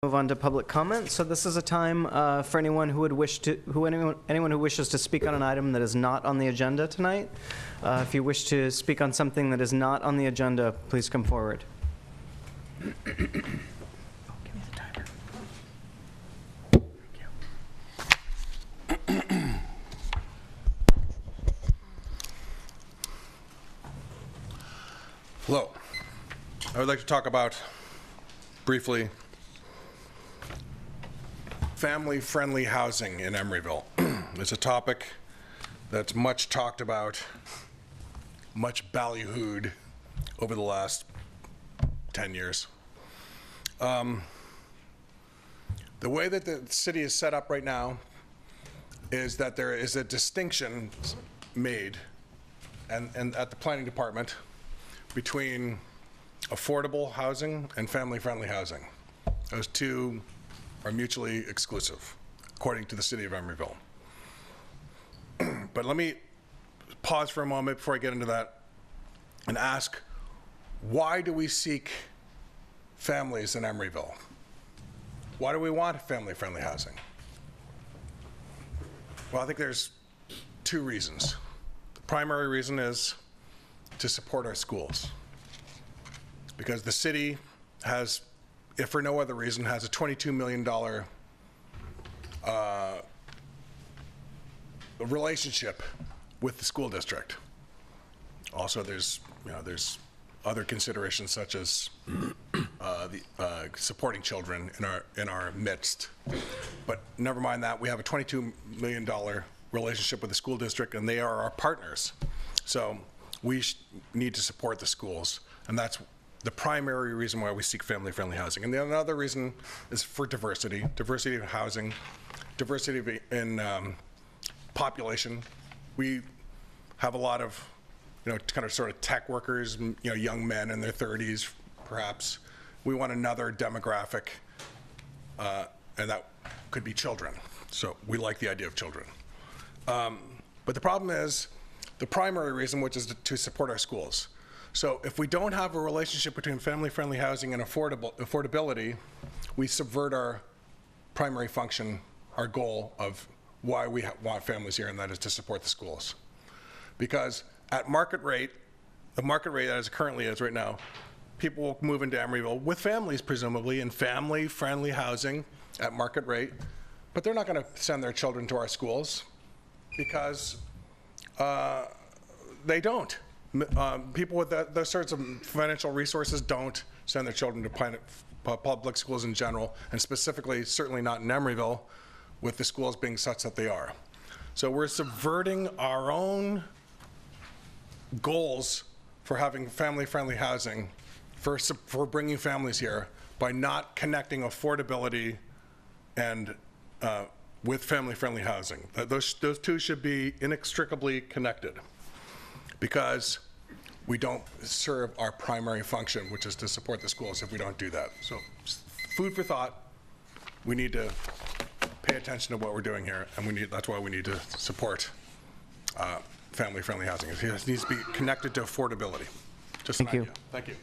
Move on to public comment. So this is a time for anyone who would wish to, anyone who wishes to speak on an item that is not on the agenda tonight. If you wish to speak on something that is not on the agenda, please come forward. Give me the timer. Thank you. Hello. I would like to talk about, briefly, family-friendly housing in Emeryville. It's a topic that's much talked about, much ballyhooed over the last 10 years. The way that the city is set up right now is that there is a distinction made and at the planning department between affordable housing and family-friendly housing. Those two are mutually exclusive, according to the city of Emeryville. But let me pause for a moment before I get into that and ask, why do we seek families in Emeryville? Why do we want family-friendly housing? Well, I think there's two reasons. The primary reason is to support our schools, because the city has, if for no other reason, has a $22 million relationship with the school district. Also, there's other considerations such as supporting children in our midst. But never mind that, we have a $22 million relationship with the school district, and they are our partners. So we need to support the schools, and that's the primary reason why we seek family-friendly housing. And the another reason is for diversity of housing, diversity in population. We have a lot of, kind of sort of tech workers, young men in their 30s, perhaps. We want another demographic, and that could be children. So we like the idea of children. But the problem is the primary reason, which is to support our schools. So if we don't have a relationship between family-friendly housing and affordability, we subvert our primary function, our goal of why we want families here, and that is to support the schools. Because at market rate, the market rate as it currently is right now, people will move into Emeryville with families, presumably, in family-friendly housing at market rate, but they're not going to send their children to our schools because they don't. People with those sorts of financial resources don't send their children to public schools in general, and specifically, certainly not in Emeryville, with the schools being such that they are. So we're subverting our own goals for having family-friendly housing, for bringing families here, by not connecting affordability and with family-friendly housing. Those two should be inextricably connected, because we don't serve our primary function, which is to support the schools, if we don't do that. So food for thought. We need to pay attention to what we're doing here, and that's why we need to support family-friendly housing. It needs to be connected to affordability. Just an idea. Thank you.